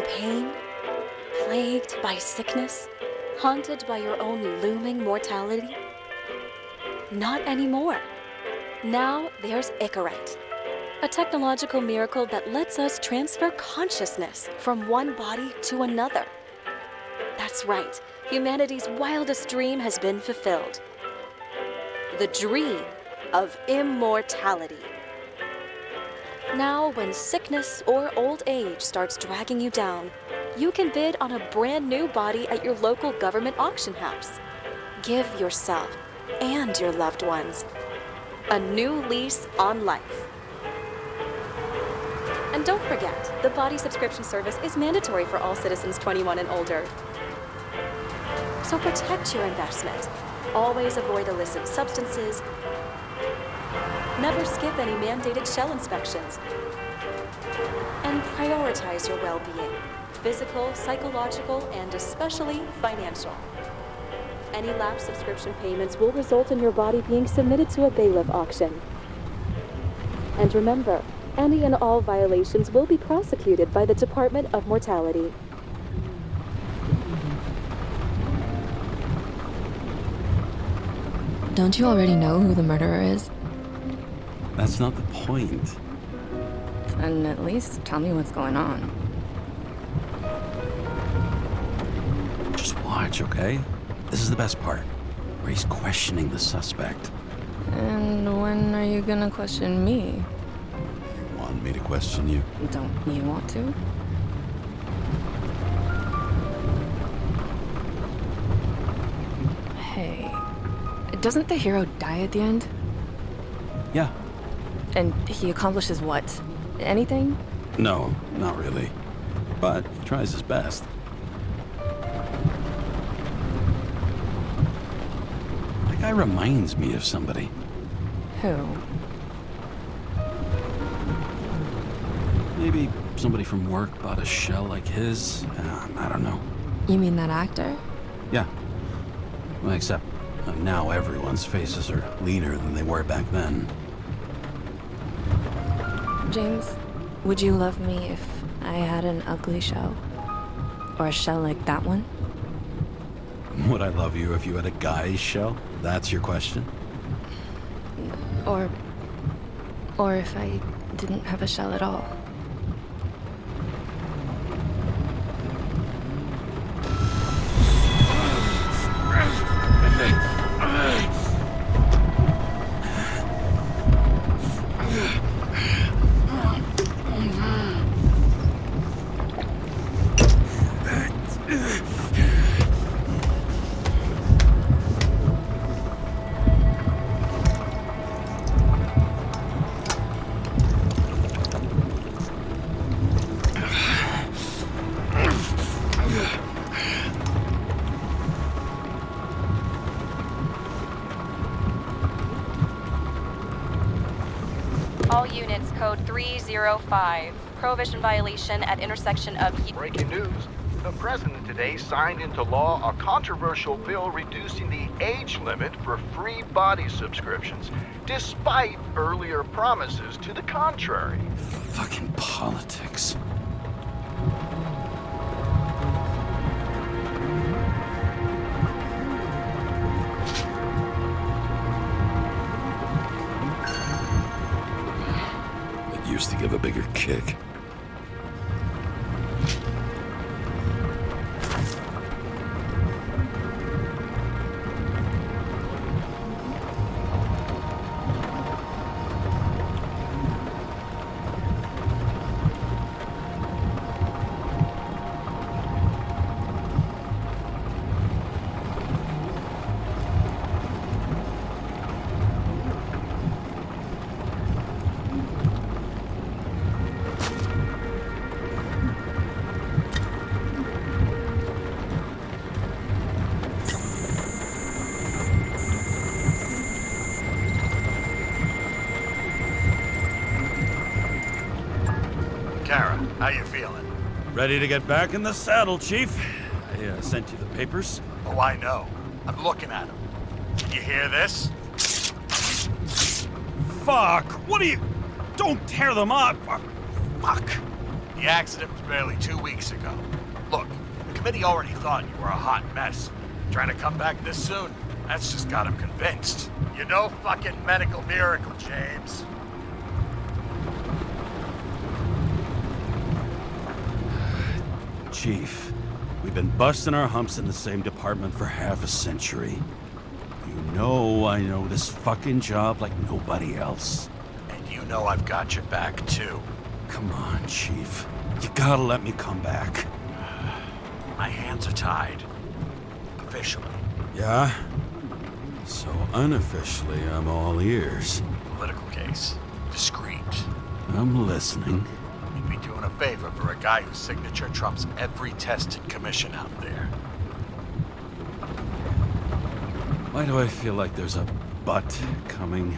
In pain? Plagued by sickness? Haunted by your own looming mortality? Not anymore. Now there's Icaret, a technological miracle that lets us transfer consciousness from one body to another. That's right, humanity's wildest dream has been fulfilled. The dream of immortality. Now, when sickness or old age starts dragging you down, you can bid on a brand new body at your local government auction house. Give yourself and your loved ones a new lease on life. And don't forget, the body subscription service is mandatory for all citizens 21 and older. So protect your investment. Always avoid illicit substances. Never skip any mandated shell inspections. And prioritize your well-being, physical, psychological, and especially financial. Any lapsed subscription payments will result in your body being submitted to a bailiff auction. And remember, any and all violations will be prosecuted by the Department of Mortality. Don't you already know who the murderer is? That's not the point. And at least tell me what's going on. Just watch, okay? This is the best part, where he's questioning the suspect. And when are you gonna question me? You want me to question you? Don't you want to? Hey, doesn't the hero die at the end? Yeah. And he accomplishes what? Anything? No, not really. But he tries his best. That guy reminds me of somebody. Who? Maybe somebody from work bought a shell like his. I don't know. You mean that actor? Yeah. Well, except now everyone's faces are leaner than they were back then. James, would you love me if I had an ugly shell? Or a shell like that one? Would I love you if you had a guy's shell? That's your question? Or if I didn't have a shell at all? All units, code 305. Prohibition violation at intersection of... Breaking news. The president today signed into law a controversial bill reducing the age limit for free body subscriptions, despite earlier promises to the contrary. Fucking politics. It used to give a bigger kick. Kara, how you feeling? Ready to get back in the saddle, Chief. I sent you the papers. Oh, I know. I'm looking at them. You hear this? Fuck! What are you... Don't tear them up! Fuck! The accident was barely 2 weeks ago. Look, the committee already thought you were a hot mess. Trying to come back this soon? That's just got them convinced. You're no fucking medical miracle, James. Chief, we've been busting our humps in the same department for half a century. You know I know this fucking job like nobody else. And you know I've got your back, too. Come on, Chief. You gotta let me come back. My hands are tied. Officially. Yeah? So unofficially, I'm all ears. Political case. Discreet. I'm listening. You'd be doing a favor for a guy whose signature trumps every tested commission out there. Why do I feel like there's a but coming?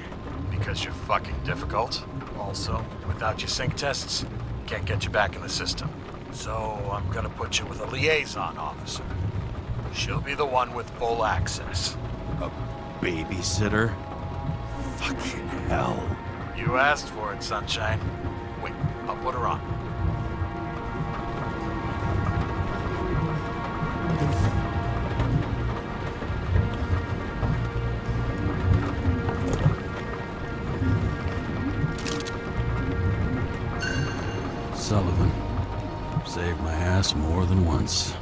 Because you're fucking difficult. Also, without your sync tests, can't get you back in the system. So I'm gonna put you with a liaison officer. She'll be the one with full access. A babysitter? Fucking hell. You asked for it, Sunshine. Wait, I'll put her on. Sullivan. Saved my ass more than once.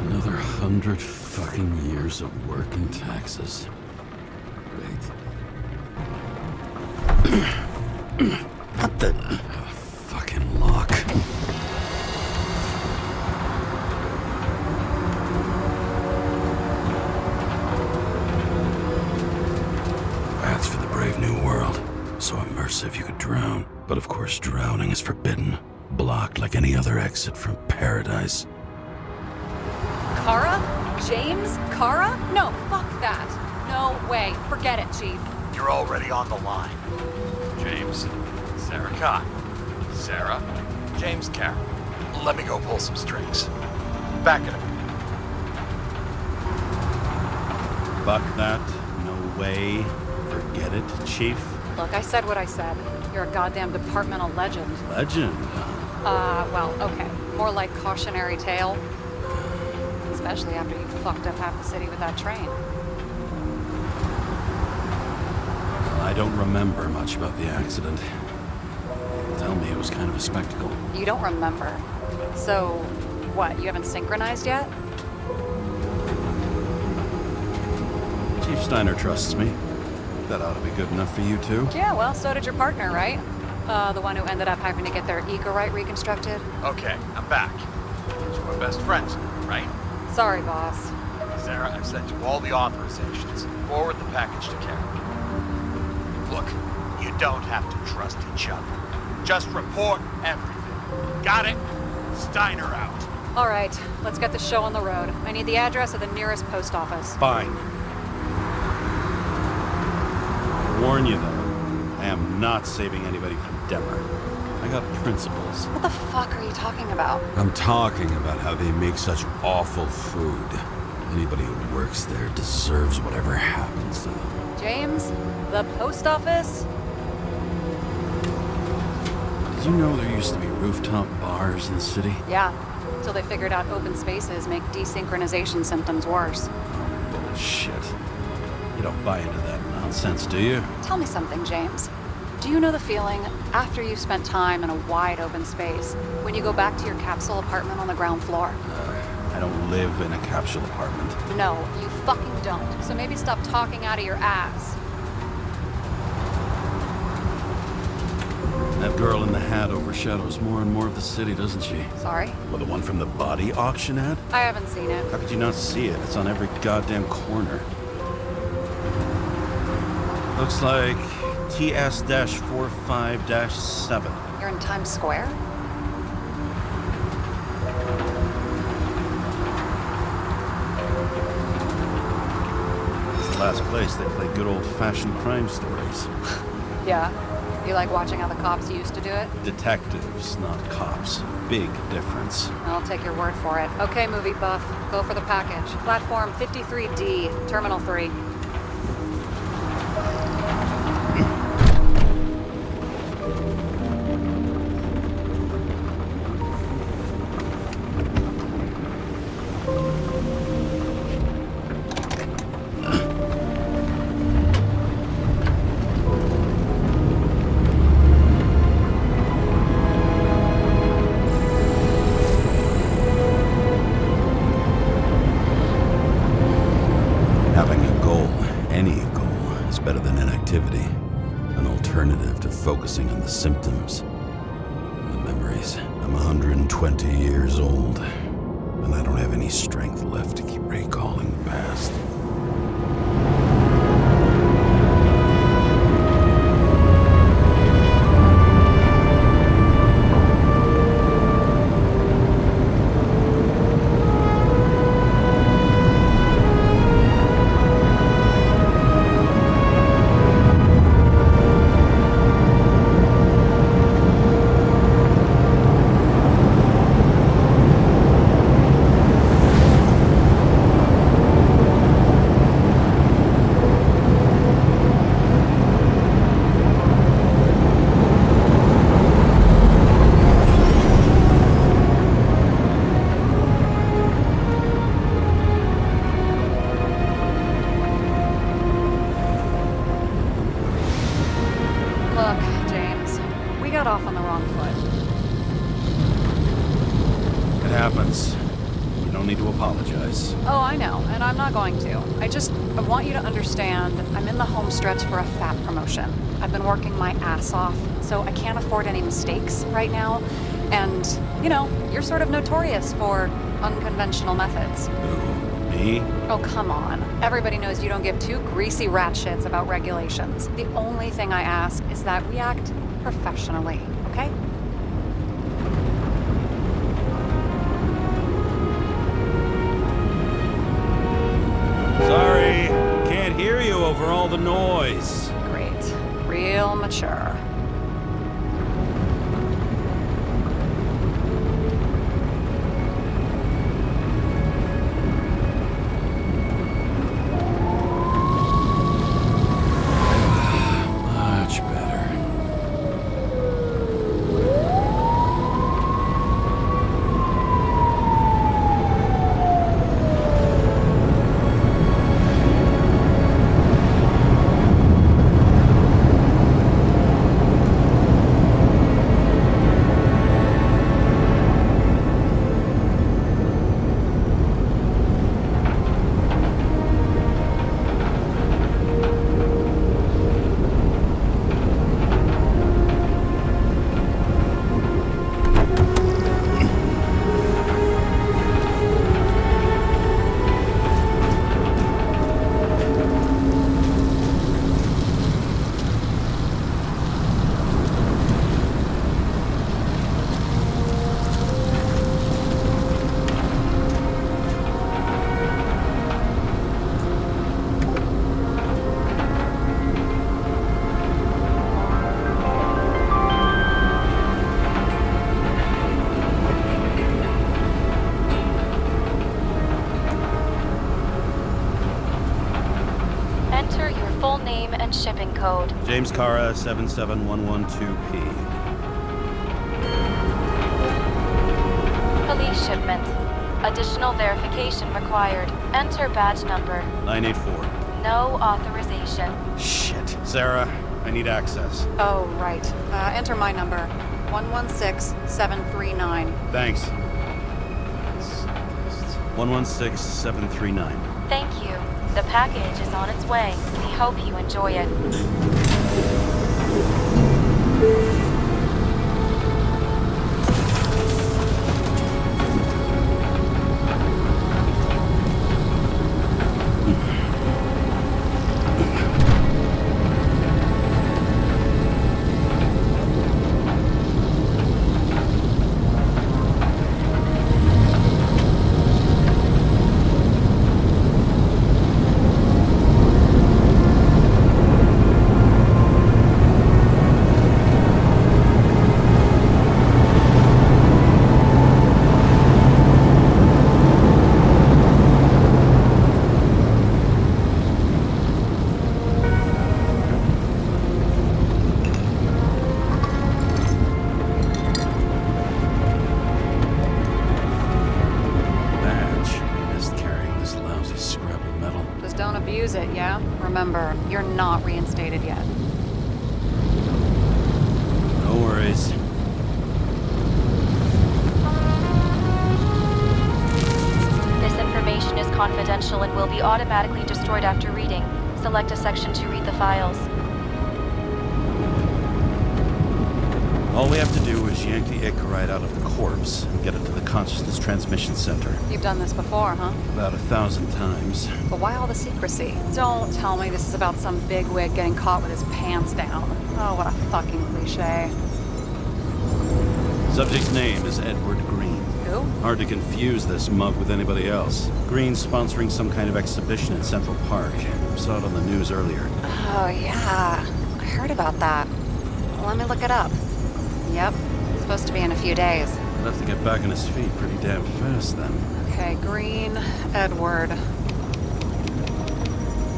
Another 100 fucking years of work and taxes. Great. What the fucking lock? That's for the brave new world. So immersive you could drown. But of course drowning is forbidden. Blocked like any other exit from paradise. Karra? James Karra? No, fuck that. No way. Forget it, Chief. You're already on the line. James, Sara Kai. Sara, James Karra. Let me go pull some strings. Back it up. Fuck that. No way. Forget it, Chief. Look, I said what I said. You're a goddamn departmental legend. Legend. Well, okay. More like cautionary tale. Especially after you fucked up half the city with that train. I don't remember much about the accident. Tell me it was kind of a spectacle. You don't remember. So, what, you haven't synchronized yet? Chief Steiner trusts me. That ought to be good enough for you too. Yeah, well, so did your partner, right? The one who ended up having to get their ego right reconstructed. Okay, I'm back. So we're best friends, right? Sorry, boss. Sara, I've sent you all the authorizations. Forward the package to Karra. Look, you don't have to trust each other. Just report everything. Got it? Steiner out. All right, let's get the show on the road. I need the address of the nearest post office. Fine. I warn you though, I am not saving anybody from Demer. I got principles. What the fuck are you talking about? I'm talking about how they make such awful food. Anybody who works there deserves whatever happens to them. James, the post office? Did you know there used to be rooftop bars in the city? Yeah, till they figured out open spaces make desynchronization symptoms worse. Oh, bullshit. You don't buy into that nonsense, do you? Tell me something, James. Do you know the feeling after you've spent time in a wide open space, when you go back to your capsule apartment on the ground floor? I don't live in a capsule apartment. No, you fucking don't. So maybe stop talking out of your ass. That girl in the hat overshadows more and more of the city, doesn't she? Sorry? Well, the one from the body auction ad? I haven't seen it. How could you not see it? It's on every goddamn corner. Looks like TS-45-7. You're in Times Square? It's the last place they play good old-fashioned crime stories. Yeah. You like watching how the cops used to do it? Detectives, not cops. Big difference. I'll take your word for it. Okay, movie buff. Go for the package. Platform 53D, Terminal 3. Having a goal, any goal, is better than inactivity. An alternative to focusing on the symptoms and the memories. I'm 120 years old, and I don't have any strength left to keep recalling the past. Look, James, we got off on the wrong foot. It happens. You don't need to apologize. Oh, I know, and I'm not going to. I want you to understand, I'm in the home stretch for a fat promotion. I've been working my ass off, so I can't afford any mistakes right now. And, you know, you're sort of notorious for unconventional methods. Who? Me? Oh, come on. Everybody knows you don't give two greasy rat shits about regulations. The only thing I ask is that we act professionally, okay? Sorry, can't hear you over all the noise. Great. Real mature. Much better. Enter your full name and shipping code. James Karra, 77112P. Police shipment. Additional verification required. Enter badge number. 984. No authorization. Shit. Sarah, I need access. Oh, right. Enter my number. 116739. Thanks. 116739. Thank you. The package is on its way. We hope you enjoy it. use it, yeah? Remember, you're not reinstated yet. No worries. This information is confidential and will be automatically destroyed after reading. Select a section to read the files. All we have to do is yank the Icarite out of the corpse and get it to the consciousness transmission center. You've done this before, huh? About 1,000 times. But why all the secrecy? Don't tell me this is about some bigwig getting caught with his pants down. Oh, what a fucking cliche. Subject's name is Edward Green. Who? Hard to confuse this mug with anybody else. Green's sponsoring some kind of exhibition in Central Park. Saw it on the news earlier. Oh, yeah. I heard about that. Let me look it up. Yep. It's supposed to be in a few days. He'll have to get back on his feet pretty damn fast then. Okay, Green, Edward.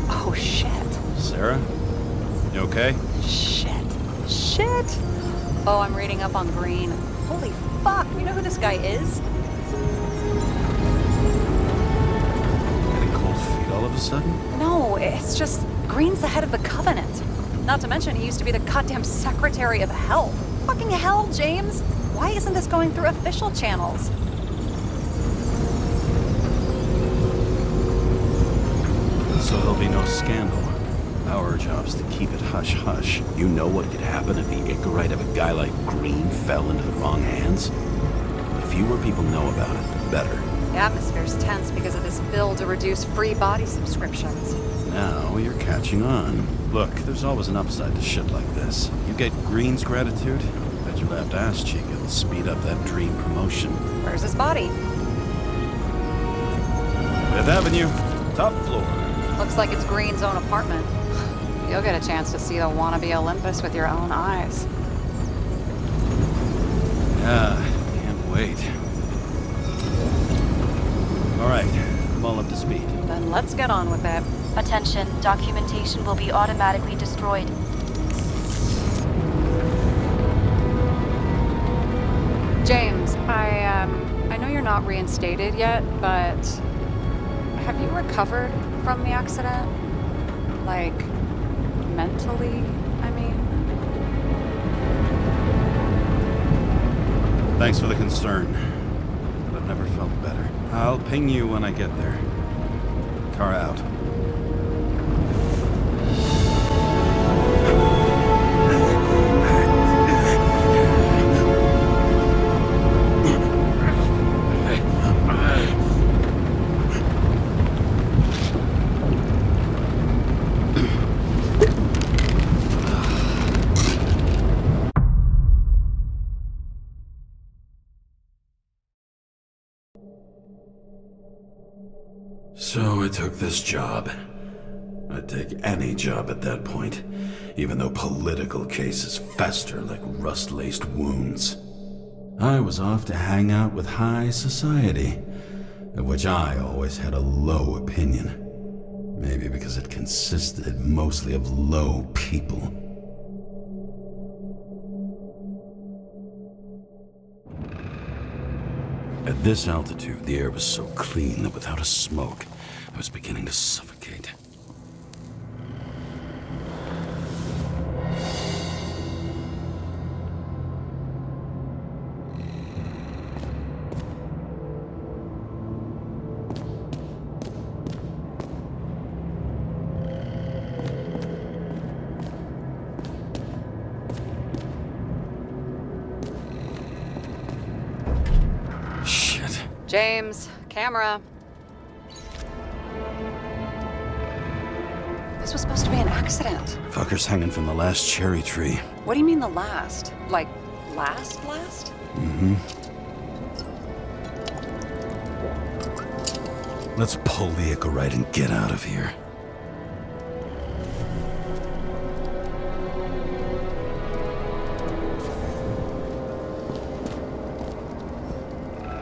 Oh, shit. Sarah? You okay? Shit. Oh, I'm reading up on Green. Holy fuck, you know who this guy is? Getting cold feet all of a sudden? No, it's just Green's the head of the Covenant. Not to mention he used to be the goddamn Secretary of Health. Fucking hell, James! Why isn't this going through official channels? So there'll be no scandal. Our job's to keep it hush-hush. You know what could happen if the Icarite of a guy like Green fell into the wrong hands? The fewer people know about it, the better. The atmosphere's tense because of this bill to reduce free body subscriptions. Now you're catching on. Look, there's always an upside to shit like this. You get Green's gratitude, bet your left ass cheek it'll speed up that dream promotion. Where's his body? Fifth Avenue, top floor. Looks like it's Green's own apartment. You'll get a chance to see the wannabe Olympus with your own eyes. Yeah, can't wait. All right, I'm all up to speed. Then let's get on with it. Attention, documentation will be automatically destroyed. James, I know you're not reinstated yet, but have you recovered from the accident? Like, mentally, I mean? Thanks for the concern, but I've never felt better. I'll ping you when I get there. Car out. So I took this job. I'd take any job at that point, even though political cases fester like rust-laced wounds. I was off to hang out with high society, of which I always had a low opinion. Maybe because it consisted mostly of low people. At this altitude, the air was so clean that without a smoke, I was beginning to suffocate. James, camera. This was supposed to be an accident. Fucker's hanging from the last cherry tree. What do you mean the last? Like, last? Mm-hmm. Let's pull the Icarite and get out of here.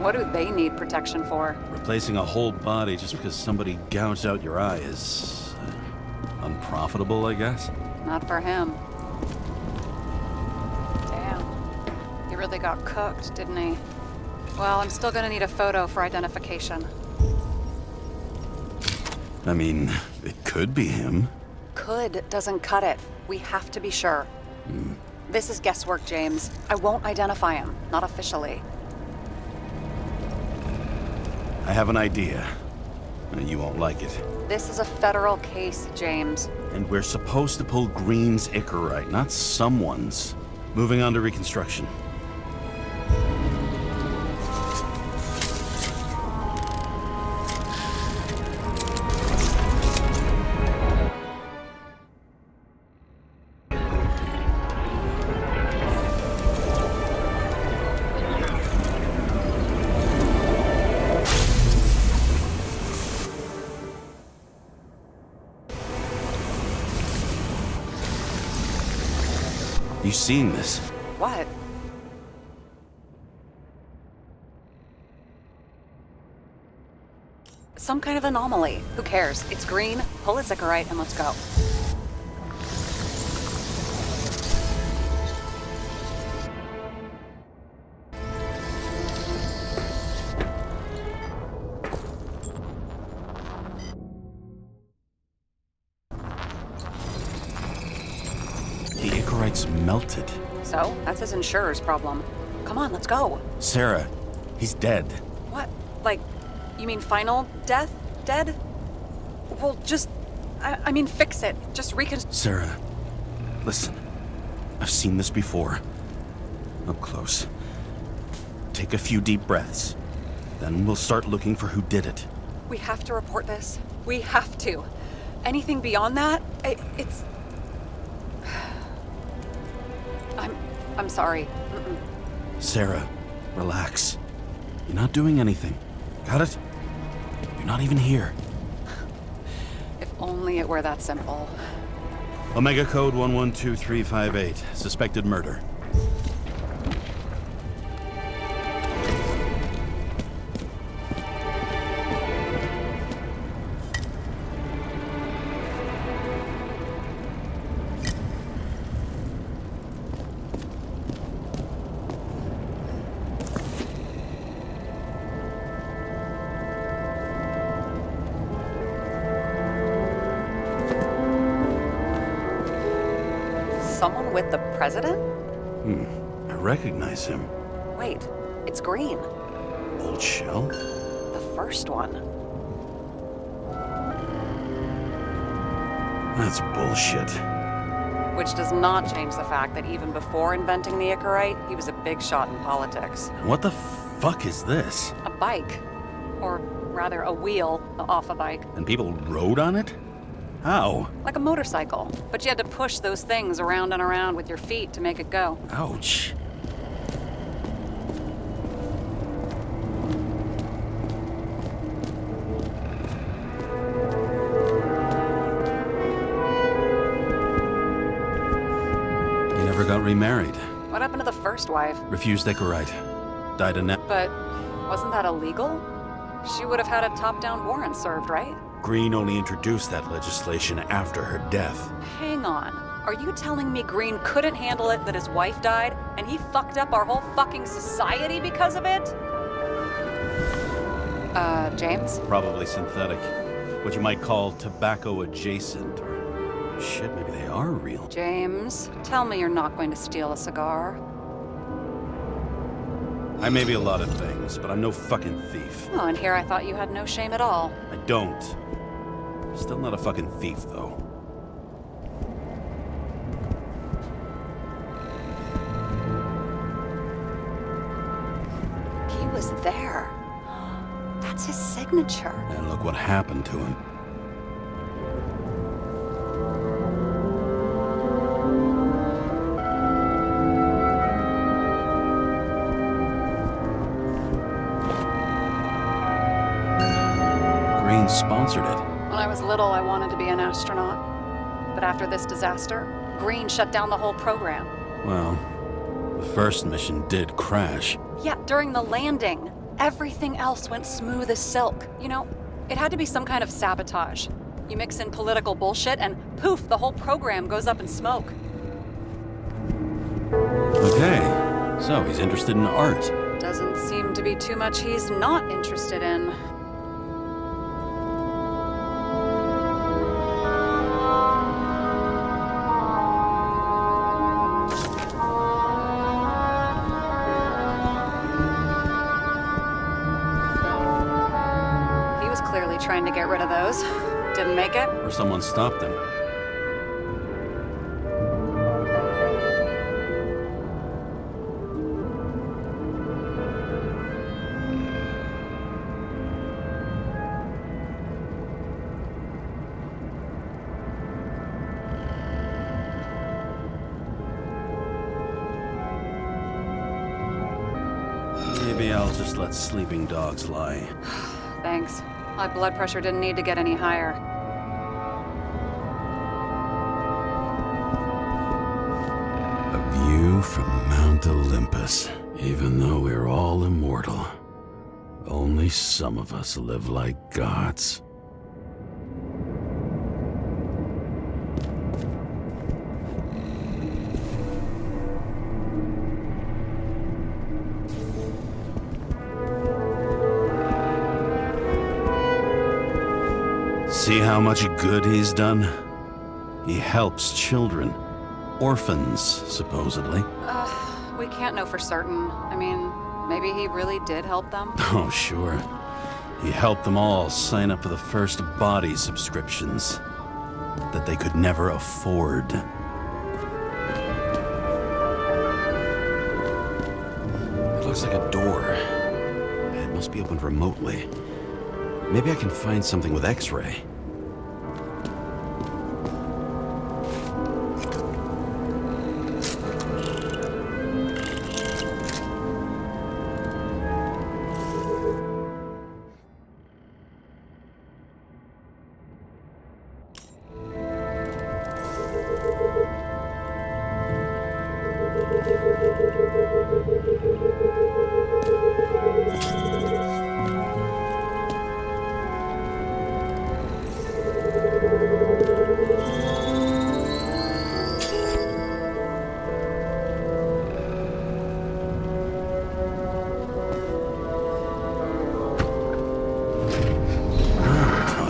What do they need protection for? Replacing a whole body just because somebody gouged out your eye is unprofitable, I guess. Not for him. Damn. He really got cooked, didn't he? Well, I'm still gonna need a photo for identification. I mean, it could be him. Could doesn't cut it. We have to be sure. This is guesswork, James. I won't identify him. Not officially. I have an idea. You won't like it. This is a federal case, James. And we're supposed to pull Green's Icarite, not someone's. Moving on to reconstruction. You seen this? What? Some kind of anomaly. Who cares? It's green, pull its Icarite, and let's go. The Icarite's melted. So, that's his insurer's problem. Come on, let's go. Sarah, he's dead. What? Like, you mean final death? Dead? Well, just... I mean, fix it. Just Sarah, listen. I've seen this before. Up close. Take a few deep breaths. Then we'll start looking for who did it. We have to report this. We have to. Anything beyond that, it's... I'm sorry. Sarah, relax. You're not doing anything. Got it? You're not even here. If only it were that simple. Omega code 112358. Suspected murder. Someone with the president? I recognize him. Wait, it's Green. Old shell? The first one. That's bullshit. Which does not change the fact that even before inventing the Icarite, he was a big shot in politics. And what the fuck is this? A bike. Or rather, a wheel off a bike. And people rode on it? How? Like a motorcycle. But you had to push those things around and around with your feet to make it go. Ouch. He never got remarried. What happened to the first wife? Refused Icarite. Died a net. But wasn't that illegal? She would have had a top-down warrant served, right? Green only introduced that legislation after her death. Hang on. Are you telling me Green couldn't handle it that his wife died, and he fucked up our whole fucking society because of it? James? Probably synthetic. What you might call tobacco adjacent, or shit, maybe they are real. James, tell me you're not going to steal a cigar. I may be a lot of things, but I'm no fucking thief. Oh, and here I thought you had no shame at all. I don't. Still not a fucking thief, though. He was there. That's his signature. And look what happened to him. Green sponsored it. When I was little, I wanted to be an astronaut. But after this disaster, Green shut down the whole program. Well, the first mission did crash. Yeah, during the landing. Everything else went smooth as silk. You know, it had to be some kind of sabotage. You mix in political bullshit and poof, the whole program goes up in smoke. Okay, so he's interested in art. Doesn't seem to be too much he's not interested in. trying to get rid of those. Didn't make it? Or someone stopped them. Maybe I'll just let sleeping dogs lie. Thanks. My blood pressure didn't need to get any higher. A view from Mount Olympus. Even though we're all immortal, only some of us live like gods. See how much good he's done? He helps children. Orphans, supposedly. We can't know for certain. I mean, maybe he really did help them. Oh, sure. He helped them all sign up for the first body subscriptions that they could never afford. It looks like a door. It must be opened remotely. Maybe I can find something with X-ray.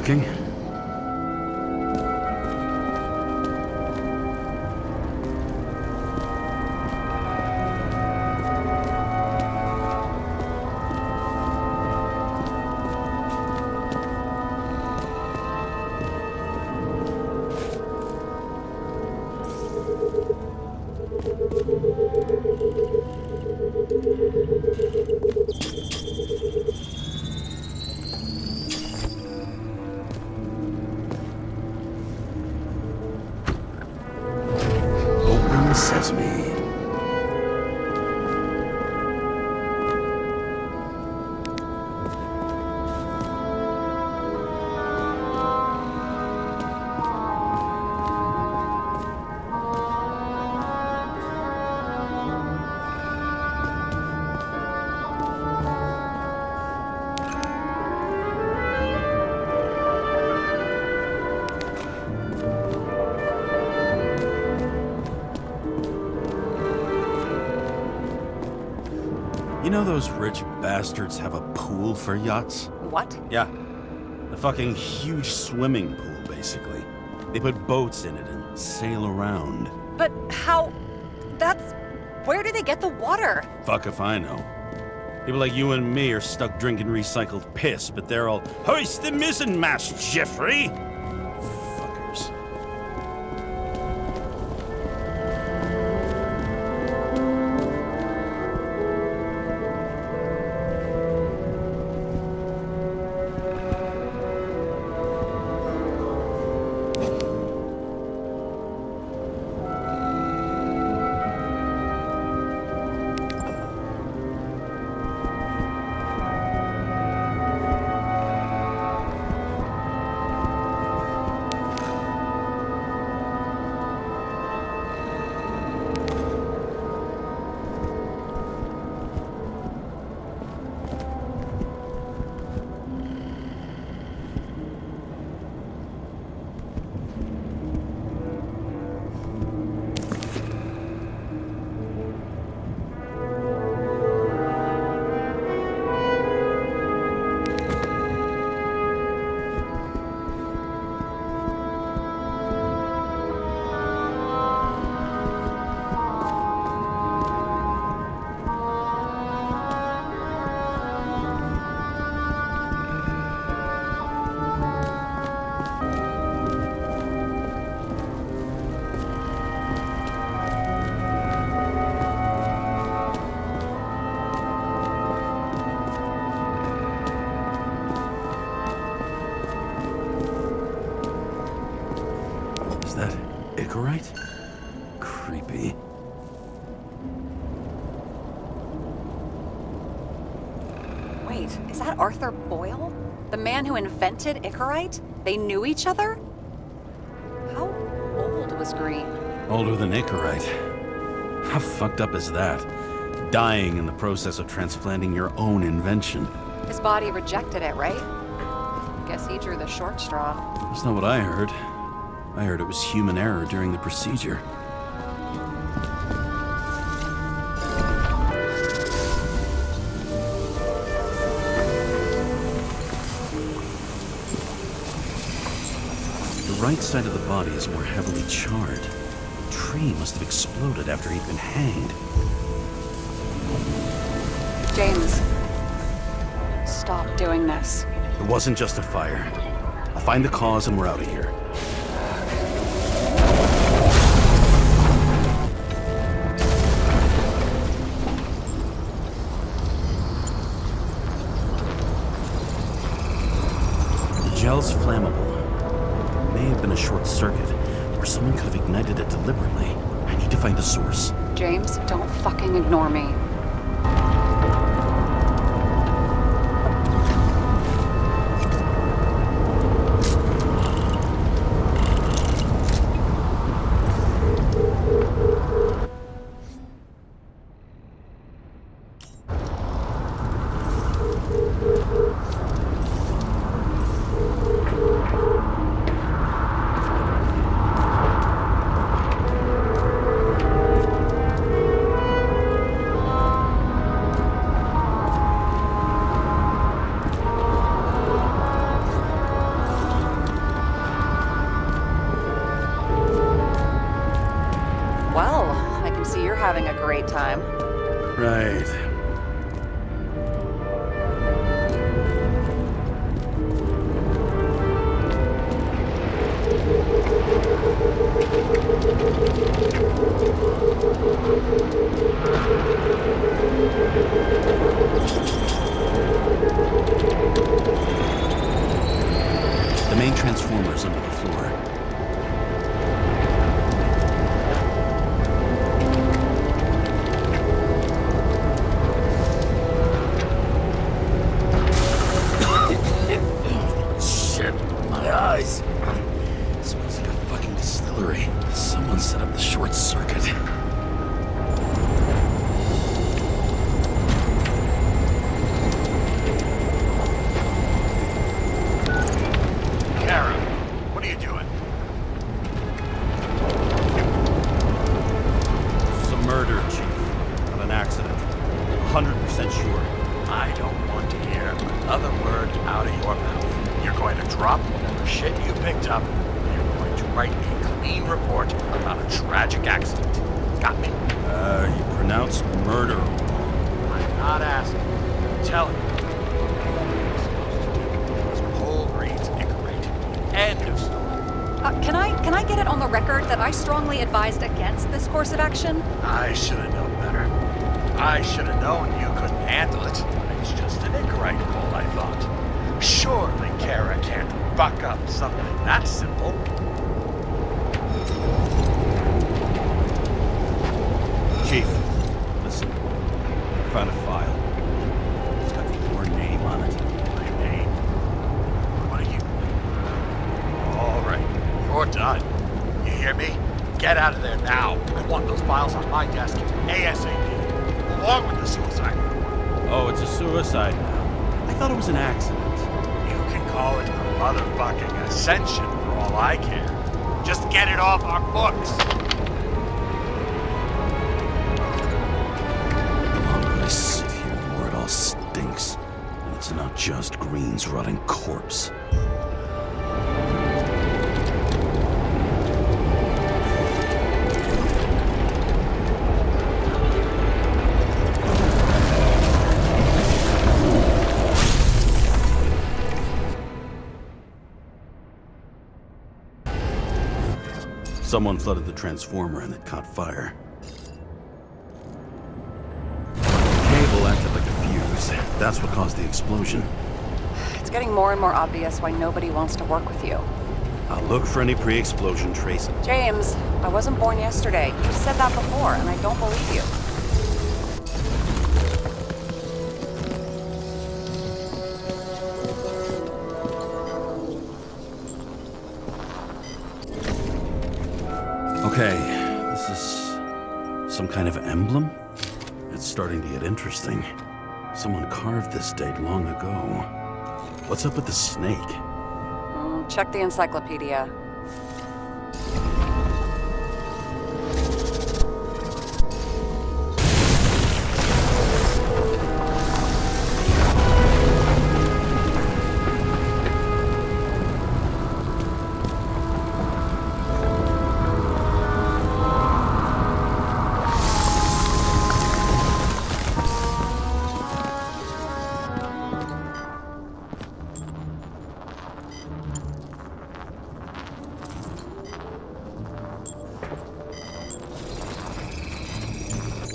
Talking. Open sesame. You know those rich bastards have a pool for yachts? What? Yeah. A fucking huge swimming pool, basically. They put boats in it and sail around. But how... That's... Where do they get the water? Fuck if I know. People like you and me are stuck drinking recycled piss, but they're all, hoist the mizzenmast, Jeffrey! Fuckers. Icarite? Creepy. Wait, is that Arthur Boyle? The man who invented Icarite? They knew each other? How old was Green? Older than Icarite. How fucked up is that? Dying in the process of transplanting your own invention. His body rejected it, right? Guess he drew the short straw. That's not what I heard. I heard it was human error during the procedure. The right side of the body is more heavily charred. The tree must have exploded after he'd been hanged. James, stop doing this. It wasn't just a fire. I'll find the cause and we're out of here. The gel's flammable. It may have been a short circuit, or someone could have ignited it deliberately. I need to find the source. James, don't fucking ignore me. Well, I can see you're having a great time. Right. The main transformer is under the floor. Shit, my eyes. It smells like a fucking distillery. Someone set up the short circuit. Karra, what are you doing? This is a murder, Chief. Not an accident. 100% sure. I don't want to hear another word out of your mouth. You're going to drop whatever shit you picked up. You're going to write a clean report about a tragic accident. Got me? You pronounced murder. I'm not asking. I'm telling you. What you're supposed to do is pull Green's Icarite. End of story. Can I get it on the record that I strongly advised against this course of action? I should have known better. I should have known you couldn't handle it. It's just an Icarite pull, I thought. Surely Karra can't buck up something that simple. Chief, listen. I found a file. It's got your name on it. My name? What are you? All right, you're done. You hear me? Get out of there now. I want those files on my desk ASAP, along with the suicide report. Oh, it's a suicide now. I thought it was an accident. You can call it a motherfucking ascension for all I care. Just get it off our books. The longer I sit here, the more it all stinks. And it's not just Green's rotting corpse. Someone flooded the transformer and it caught fire. The cable acted like a fuse. That's what caused the explosion. It's getting more and more obvious why nobody wants to work with you. I'll look for any pre-explosion traces. James, I wasn't born yesterday. You said that before, and I don't believe you. Okay, this is some kind of emblem? It's starting to get interesting. Someone carved this date long ago. What's up with the snake? Check the encyclopedia.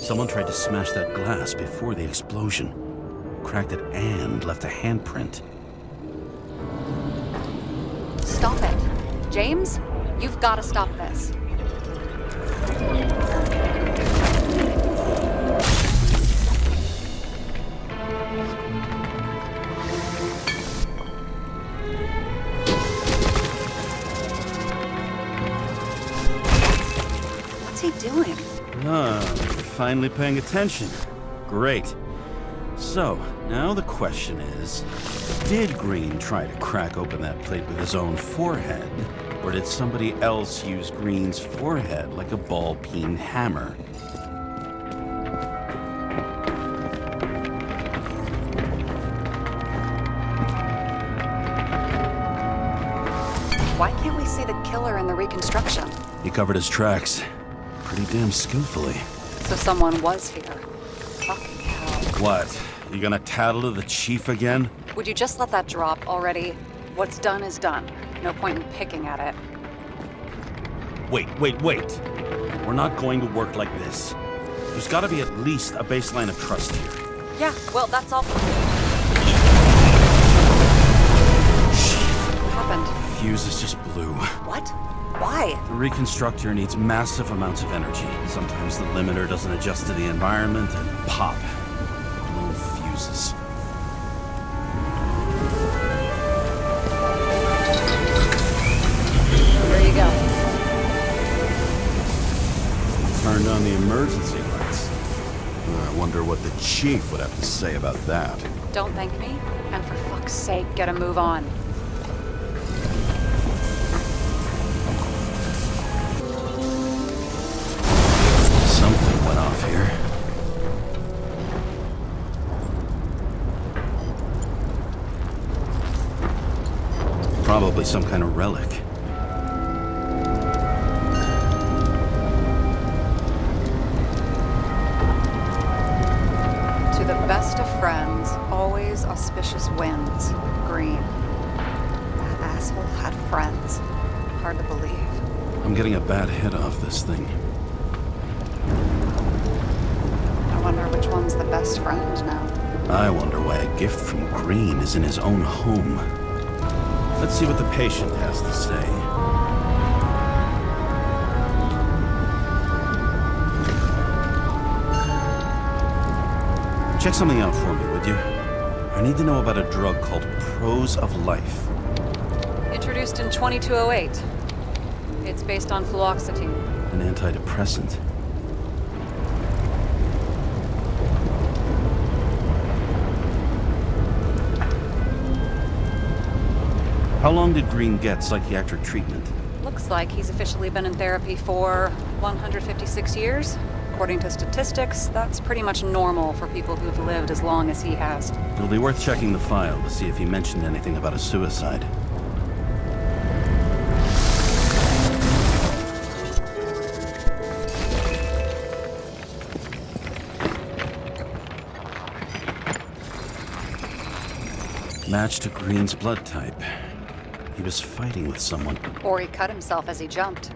Someone tried to smash that glass before the explosion. Cracked it and left a handprint. Stop it. James, you've got to stop this. What's he doing? Finally paying attention. Great. So, now the question is, did Green try to crack open that plate with his own forehead? Or did somebody else use Green's forehead like a ball-peen hammer? Why can't we see the killer in the reconstruction? He covered his tracks pretty damn skillfully. So someone was here. Fucking hell. What? You gonna tattle to the chief again? Would you just let that drop already? What's done is done. No point in picking at it. Wait. We're not going to work like this. There's gotta be at least a baseline of trust here. Yeah, well, that's all. What happened? Fuses just blew. What? Why? The reconstructor needs massive amounts of energy. Sometimes the limiter doesn't adjust to the environment and pop. Blown fuses. There you go. Turned on the emergency lights. I wonder what the chief would have to say about that. Don't thank me, and for fuck's sake, get a move on. Something went off here. Probably some kind of relic. To the best of friends, always auspicious winds. Green. That asshole had friends. Hard to believe. I'm getting a bad hit off this thing. I wonder which one's the best friend now. I wonder why a gift from Green is in his own home. Let's see what the patient has to say. Check something out for me, would you? I need to know about a drug called Prose of Life. Introduced in 2208. It's based on fluoxetine. An antidepressant. How long did Green get psychiatric treatment? Looks like he's officially been in therapy for 156 years. According to statistics, that's pretty much normal for people who've lived as long as he has. It'll be worth checking the file to see if he mentioned anything about a suicide. Match to Green's blood type. He was fighting with someone. Or he cut himself as he jumped.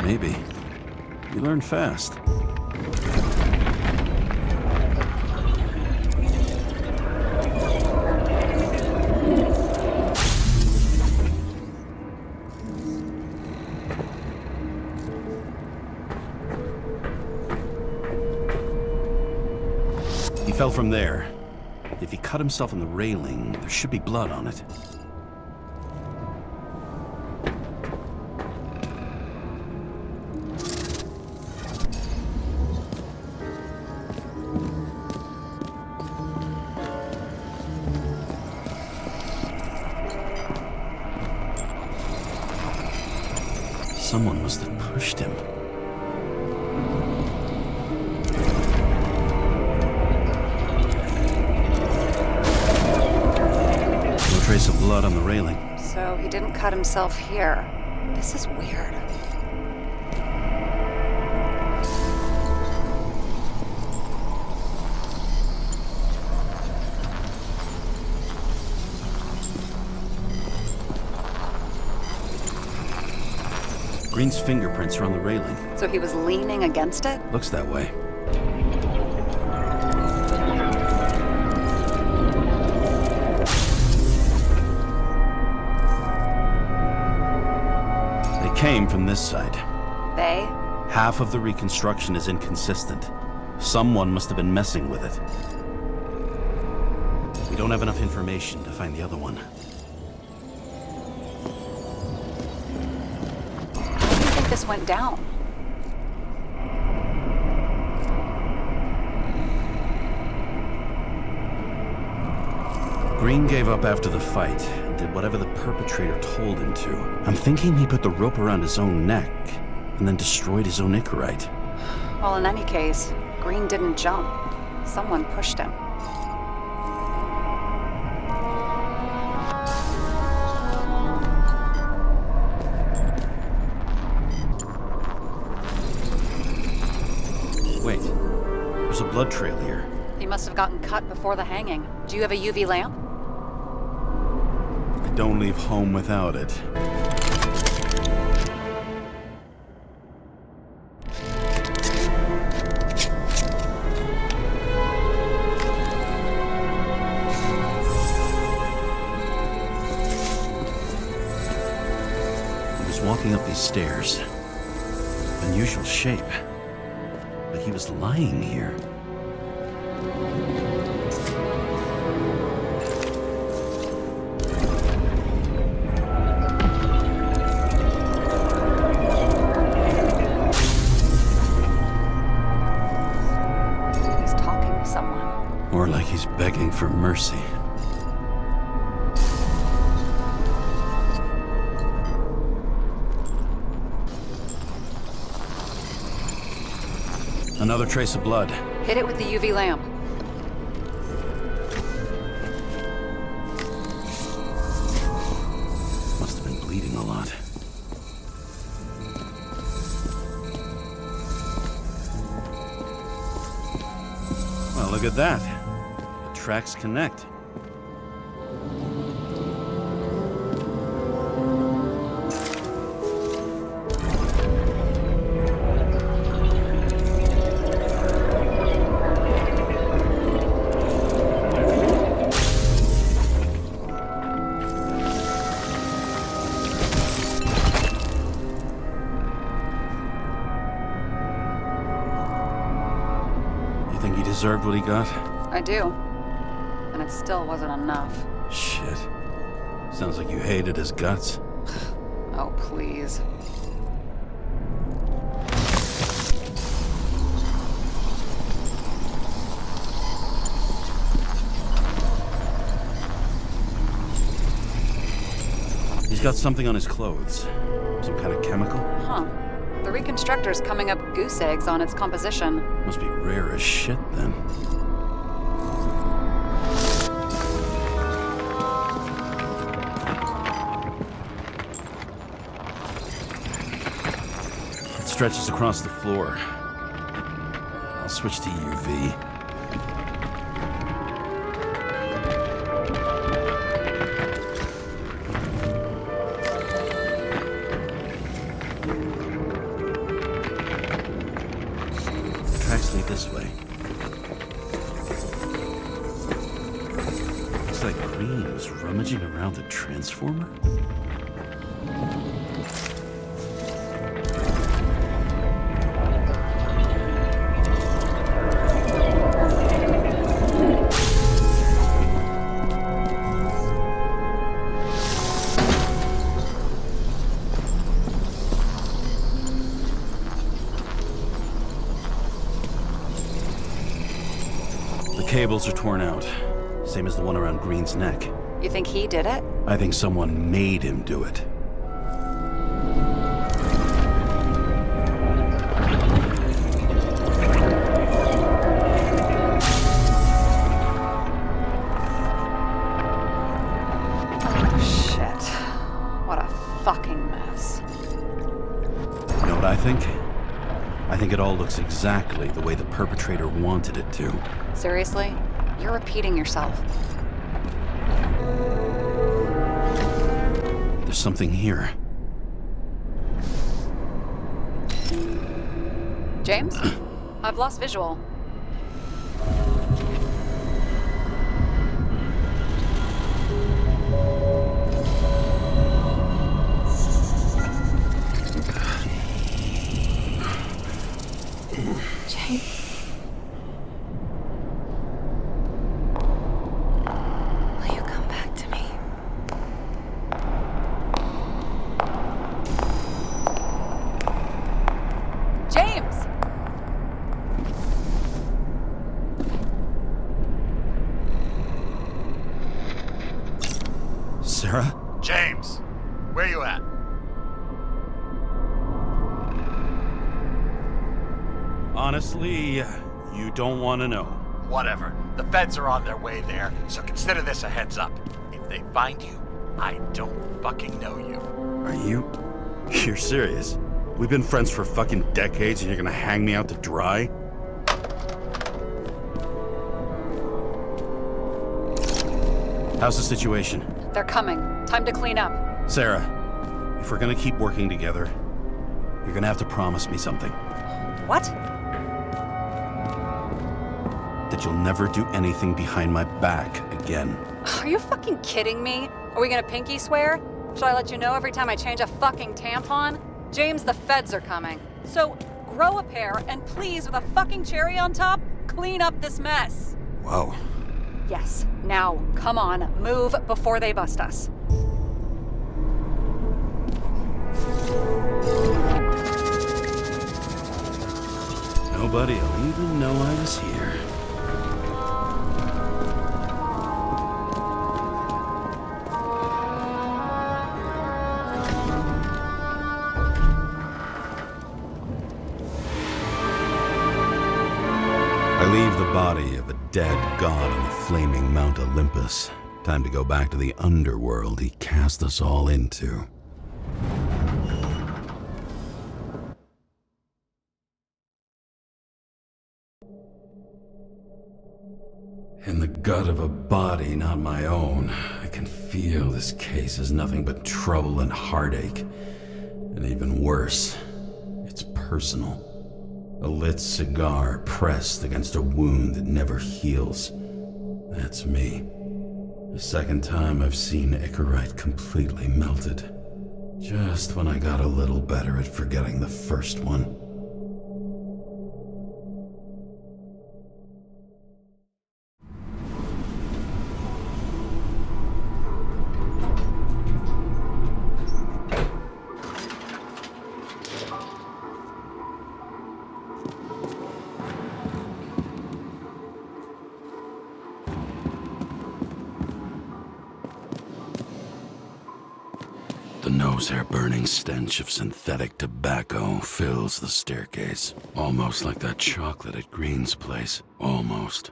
Maybe. You learn fast. tell from there. If he cut himself on the railing, there should be blood on it. Someone must have pushed him. No trace of blood on the railing. So he didn't cut himself here. This is weird. Green's fingerprints are on the railing. So he was leaning against it? Looks that way. They came from this side. They? Half of the reconstruction is inconsistent. Someone must have been messing with it. We don't have enough information to find the other one. This went down. Green gave up after the fight and did whatever the perpetrator told him to. I'm thinking he put the rope around his own neck and then destroyed his own Icarite. Well, in any case, Green didn't jump. Someone pushed him. Wait, there's a blood trail here. He must have gotten cut before the hanging. Do you have a UV lamp? I don't leave home without it. He was walking up these stairs. Unusual shape. But he was lying here. He's talking to someone. More like he's begging for mercy. Another trace of blood. Hit it with the UV lamp. Must have been bleeding a lot. Well, look at that. The tracks connect. Deserved what he got? I do. And it still wasn't enough. Shit. Sounds like you hated his guts. Oh, please. He's got something on his clothes. Some kind of chemical? Huh. The reconstructor's coming up goose eggs on its composition. Must be rare as shit, then. It stretches across the floor. I'll switch to UV. This way. Looks like Green was rummaging around the transformer. cables are torn out. Same as the one around Green's neck. You think he did it? I think someone made him do it. Shit. What a fucking mess. You know what I think? I think it all looks exactly the way the perpetrator wanted it to. Seriously? You're repeating yourself. There's something here. James? I've lost visual. James. Will you come back to me? James! Sarah? James, where you at? Honestly, you don't want to know. Whatever. The feds are on their way there, so consider this a heads up. If they find you, I don't fucking know you. Are you? You're serious? We've been friends for fucking decades and you're gonna hang me out to dry? How's the situation? They're coming. Time to clean up. Sarah, if we're gonna keep working together, you're gonna have to promise me something. What? That you'll never do anything behind my back again. Are you fucking kidding me? Are we gonna pinky swear? Should I let you know every time I change a fucking tampon? James, the feds are coming. So grow a pair and please, with a fucking cherry on top, clean up this mess. Whoa. Yes. Now, come on, move before they bust us. Nobody'll even know I was here. I leave the body of a dead god on the flaming Mount Olympus. Time to go back to the underworld he cast us all into. In the gut of a body not my own, I can feel this case is nothing but trouble and heartache. And even worse, it's personal. A lit cigar pressed against a wound that never heals. That's me. The second time I've seen Icarite completely melted. Just when I got a little better at forgetting the first one. The nose-hair-burning stench of synthetic tobacco fills the staircase. Almost like that chocolate at Green's place. Almost.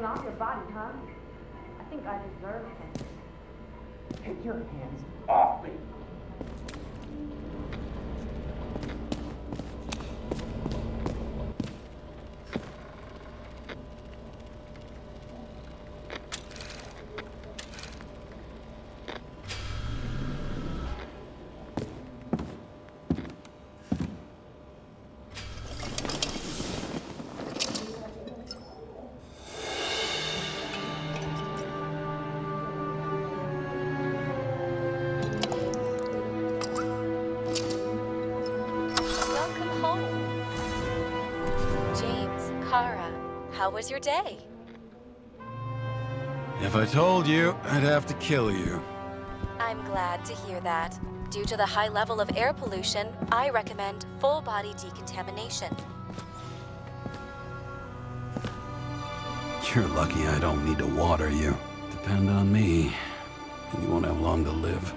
Off your body, huh? I think I deserve it. Take your hands off me. how was your day? If I told you, I'd have to kill you. I'm glad to hear that. Due to the high level of air pollution, I recommend full body decontamination. You're lucky I don't need to water you. Depend on me, and you won't have long to live.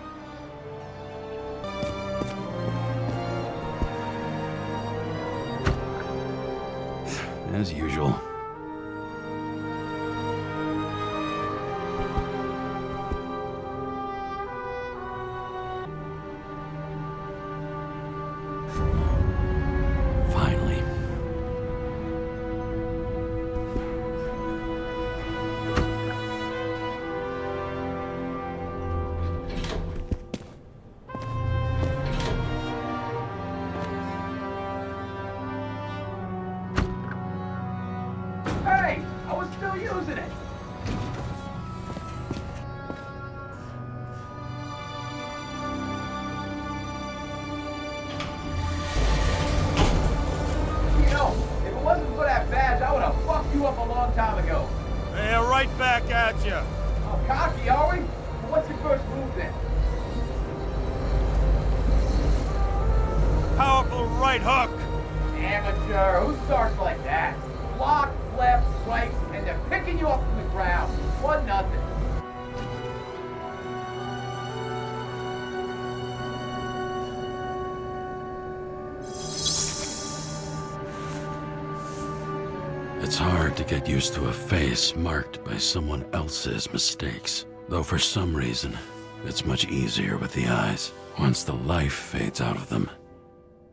As usual. Finally. Hey! I was still using it! You know, if it wasn't for that badge, I would have fucked you up a long time ago. Yeah, right back at you. Oh, cocky, are we? Well, what's your first move then? Powerful right hook. Amateur, who starts like that? Block, left, right, and they're picking you up from the ground. 1-0. It's hard to get used to a face marked by someone else's mistakes. Though for some reason, it's much easier with the eyes. Once the life fades out of them,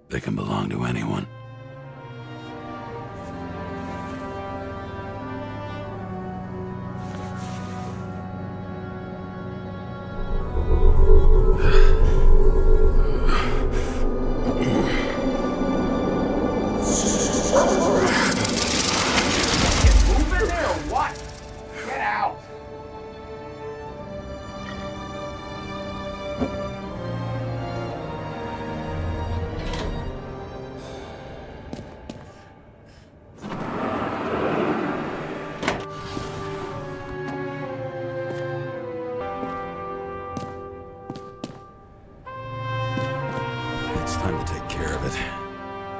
they can belong to anyone. Move in there or what? Get out. It's time to take care of it.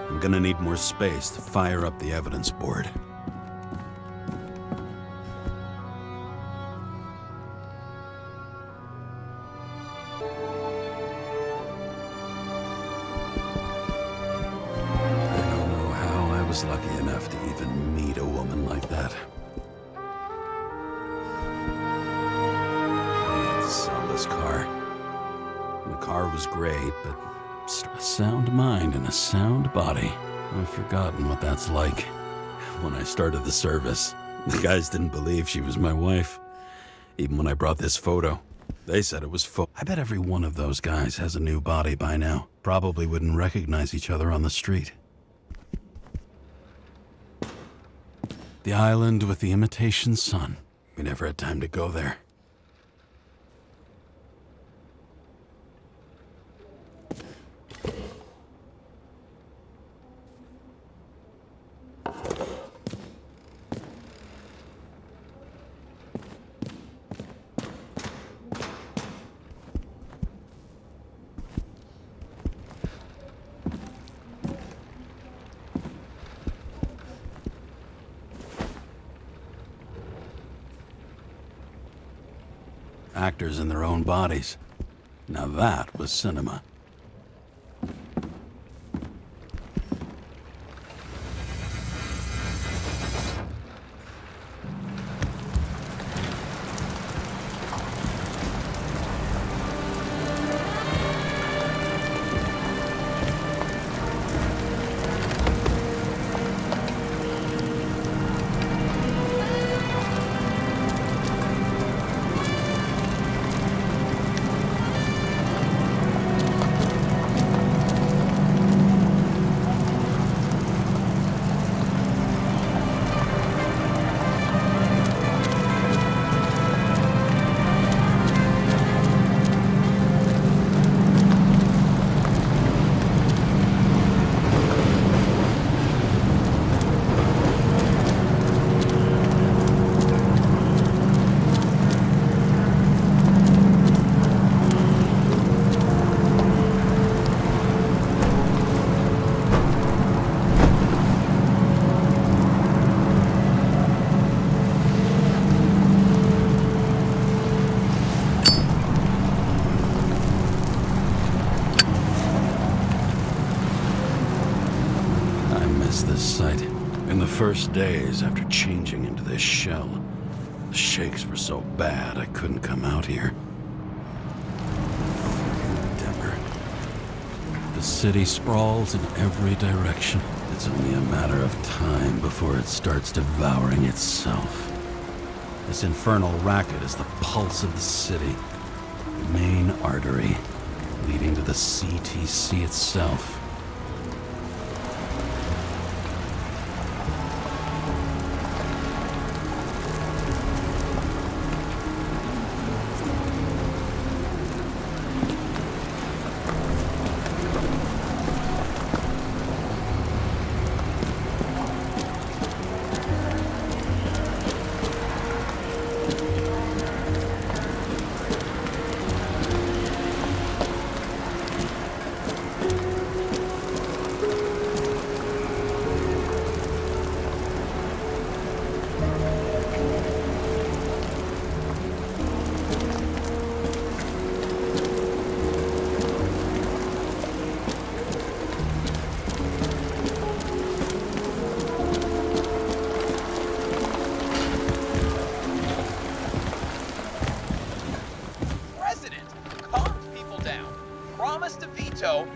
I'm gonna need more space to fire up the evidence board. I don't know how I was lucky enough to even meet a woman like that. I had to sell this car. The car was great, but a sound mind and a sound body. I've forgotten what that's like. When I started the service, the guys didn't believe she was my wife. Even when I brought this photo, they said it was I bet every one of those guys has a new body by now. Probably wouldn't recognize each other on the street. The island with the imitation sun. We never had time to go there. Actors in their own bodies. Now that was cinema. first days after changing into this shell, the shakes were so bad I couldn't come out here. Denver. The city sprawls in every direction. It's only a matter of time before it starts devouring itself. This infernal racket is the pulse of the city, the main artery leading to the CTC itself.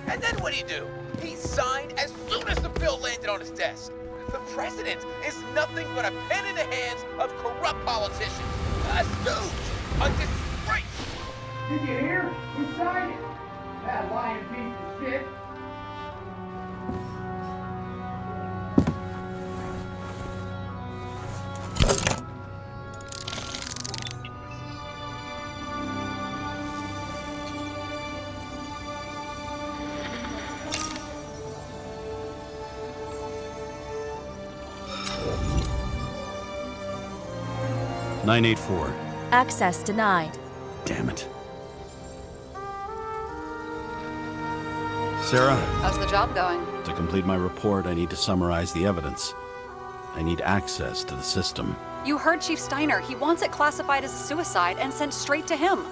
And then what'd he do? He signed as soon as the bill landed on his desk. The president is nothing but a pen in the hands of corrupt politicians. A stooge! A disgrace! Did you hear? He signed it! That lying piece of shit! "984. Access denied. Damn it. Sarah, How's the job going? to complete my report, I need to summarize the evidence. I need access to the system. You heard Chief Steiner. He wants it classified as a suicide and sent straight to him.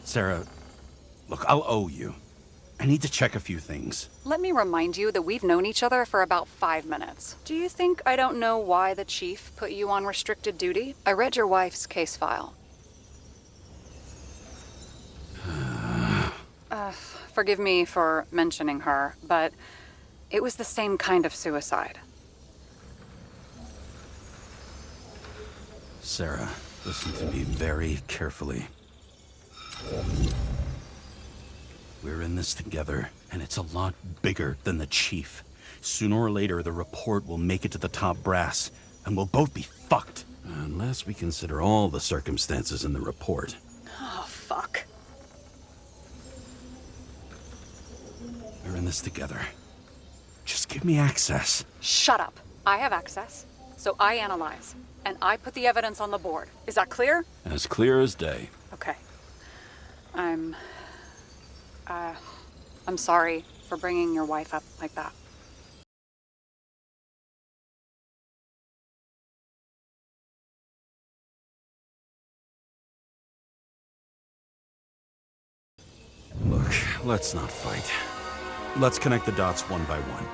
Sarah, look, I'll owe you. I need to check a few things. Let me remind you that we've known each other for about 5 minutes. Do you think I don't know why the chief put you on restricted duty? I read your wife's case file. Forgive me for mentioning her, but it was the same kind of suicide. Sarah, listen to me very carefully. We're in this together, and it's a lot bigger than the chief. Sooner or later, the report will make it to the top brass, and we'll both be fucked. Unless we consider all the circumstances in the report. Oh, fuck. We're in this together. Just give me access. Shut up. I have access, so I analyze, and I put the evidence on the board. Is that clear? As clear as day. Okay. I'm sorry for bringing your wife up like that. Look, let's not fight. Let's connect the dots one by one.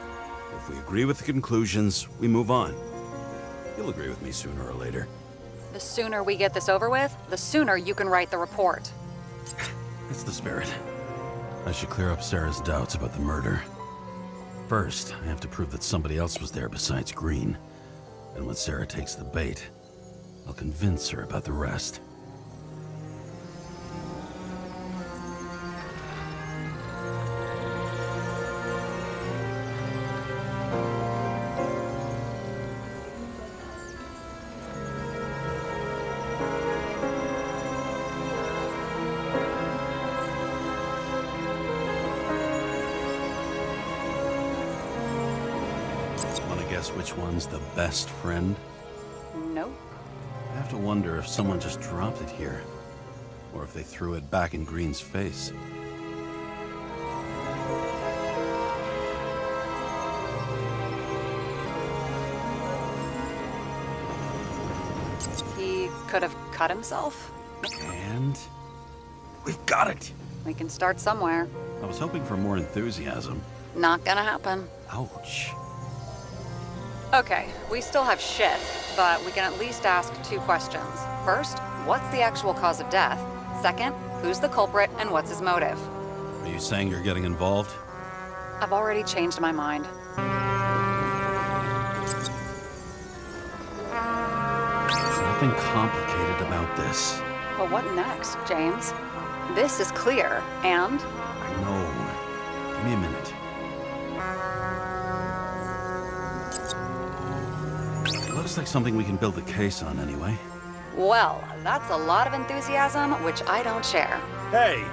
If we agree with the conclusions, we move on. You'll agree with me sooner or later. The sooner we get this over with, the sooner you can write the report. That's the spirit. I should clear up Sarah's doubts about the murder. First, I have to prove that somebody else was there besides Green. And when Sarah takes the bait, I'll convince her about the rest. Which one's the best friend? Nope. I have to wonder if someone just dropped it here, or if they threw it back in Green's face. He could have cut himself. And we've got it! We can start somewhere. I was hoping for more enthusiasm. Not gonna happen. Ouch. Okay, we still have shit, but we can at least ask 2 questions. First, what's the actual cause of death? Second, who's the culprit and what's his motive? Are you saying you're getting involved? I've already changed my mind. There's nothing complicated about this. But what next, James? This is clear, and I know. Give me a minute. Looks like something we can build a case on anyway. well, that's a lot of enthusiasm, which I don't share. Hey,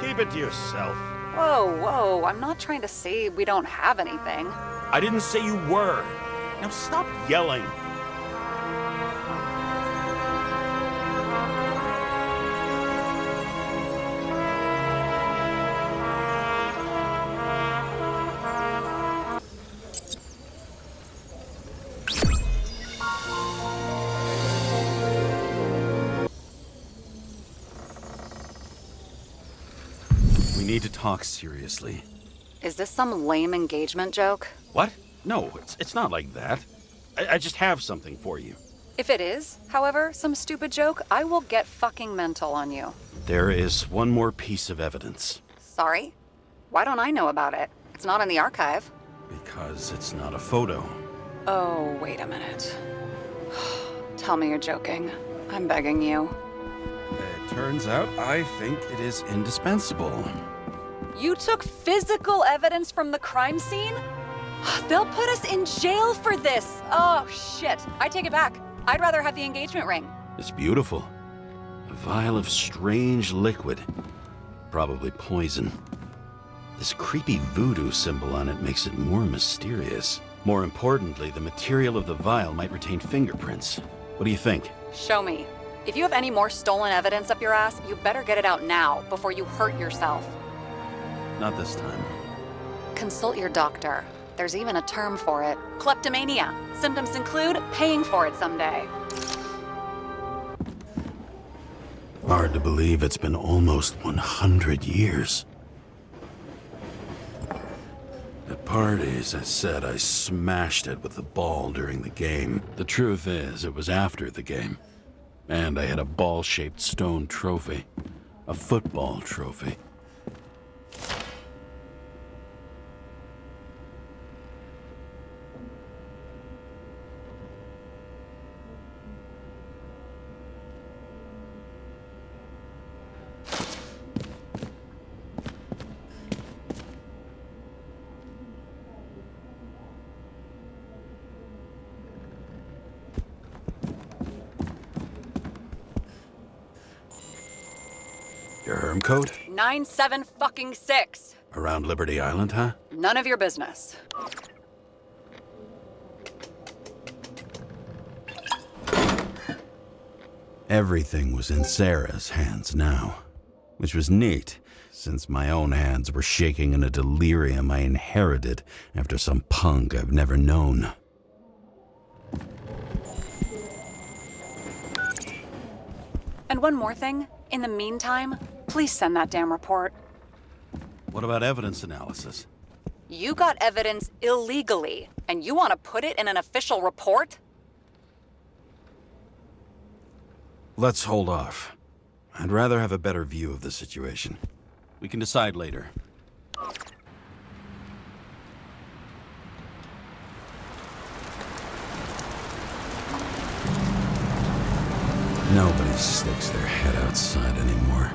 keep it to yourself. Whoa, I'm not trying to say we don't have anything. I didn't say you were. Now stop yelling. We need to talk seriously. Is this some lame engagement joke? What? No, it's not like that. I just have something for you. If it is, however, some stupid joke, I will get fucking mental on you. There is one more piece of evidence. Sorry? Why don't I know about it? It's not in the archive. Because it's not a photo. Oh, wait a minute. Tell me you're joking. I'm begging you. It turns out I think it is indispensable. You took physical evidence from the crime scene? They'll put us in jail for this. Oh, shit. I take it back. I'd rather have the engagement ring. It's beautiful. A vial of strange liquid. Probably poison. This creepy voodoo symbol on it makes it more mysterious. More importantly, the material of the vial might retain fingerprints. What do you think? Show me. If you have any more stolen evidence up your ass, you better get it out now before you hurt yourself. Not this time. Consult your doctor. There's even a term for it. Kleptomania. Symptoms include paying for it someday. Hard to believe it's been almost 100 years. At parties, I said I smashed it with the ball during the game. The truth is, it was after the game. And I had a ball-shaped stone trophy. A football trophy. Your Herm code? 97-fucking-6. Around Liberty Island, huh? None of your business. Everything was in Sarah's hands now, which was neat, since my own hands were shaking in a delirium I inherited after some punk I've never known. And one more thing. In the meantime, please send that damn report. What about evidence analysis? You got evidence illegally, and you want to put it in an official report? Let's hold off. I'd rather have a better view of the situation. We can decide later. Nobody sticks their head outside anymore.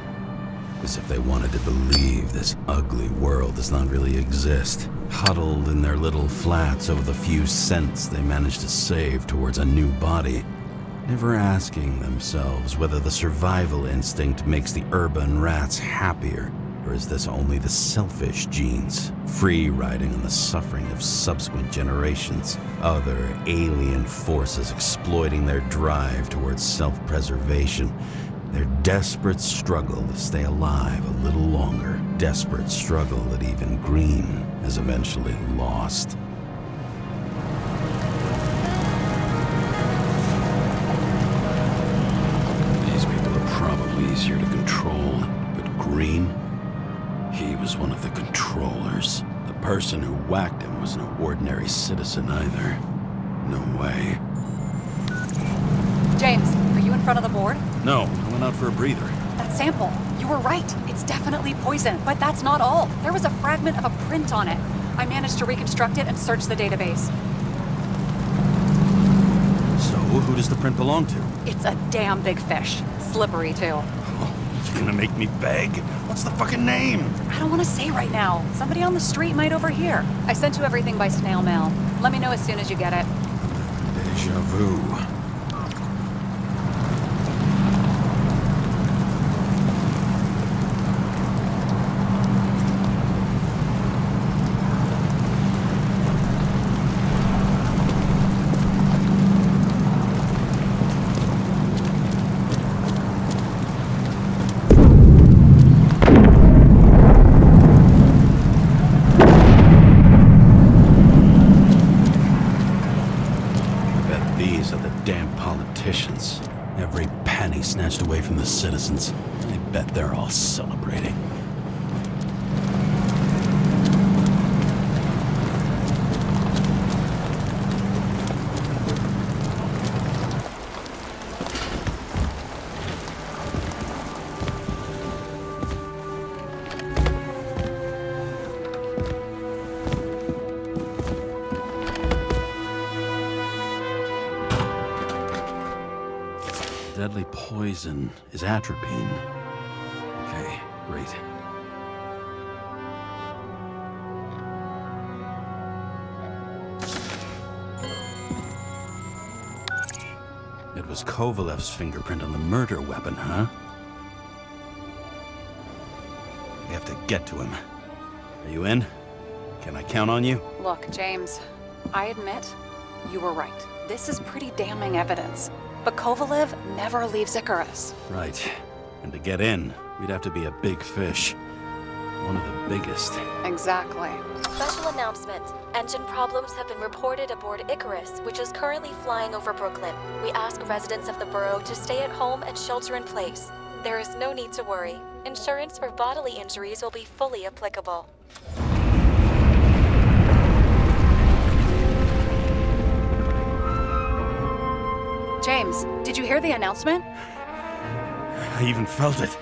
As if they wanted to believe this ugly world does not really exist. Huddled in their little flats over the few cents they managed to save towards a new body. Never asking themselves whether the survival instinct makes the urban rats happier, or is this only the selfish genes, free riding on the suffering of subsequent generations, other alien forces exploiting their drive towards self-preservation, their desperate struggle to stay alive a little longer, desperate struggle that even Green has eventually lost. These people are probably easier to control, but Green? He was one of the controllers, the person who whacked him was no ordinary citizen either. No way. James, are you in front of the board? No, I went out for a breather. That sample. You were right. It's definitely poison, but that's not all. There was a fragment of a print on it. I managed to reconstruct it and search the database. So, who does the print belong to? It's a damn big fish. Slippery, too. Oh, you're gonna make me beg? What's the fucking name? I don't want to say right now. Somebody on the street might overhear. I sent you everything by snail mail. Let me know as soon as you get it. Deja vu. Every penny snatched away from the citizens. I bet they're all celebrating. Deadly poison is atropine. Okay, great. It was Kovalev's fingerprint on the murder weapon, huh? We have to get to him. Are you in? Can I count on you? Look, James, I admit, you were right. This is pretty damning evidence. But Kovalev never leaves Icarus. Right. And to get in, we'd have to be a big fish. One of the biggest. Exactly. Special announcement. Engine problems have been reported aboard Icarus, which is currently flying over Brooklyn. We ask residents of the borough to stay at home and shelter in place. There is no need to worry. Insurance for bodily injuries will be fully applicable. James, did you hear the announcement? I even felt it.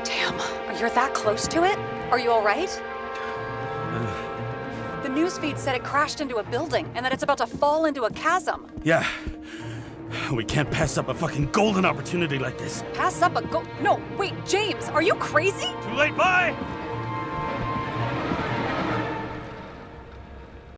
Damn, you're that close to it? Are you all right? The newsfeed said it crashed into a building and that it's about to fall into a chasm. Yeah. We can't pass up a fucking golden opportunity like this. Pass up a No, wait, James, are you crazy? Too late, bye!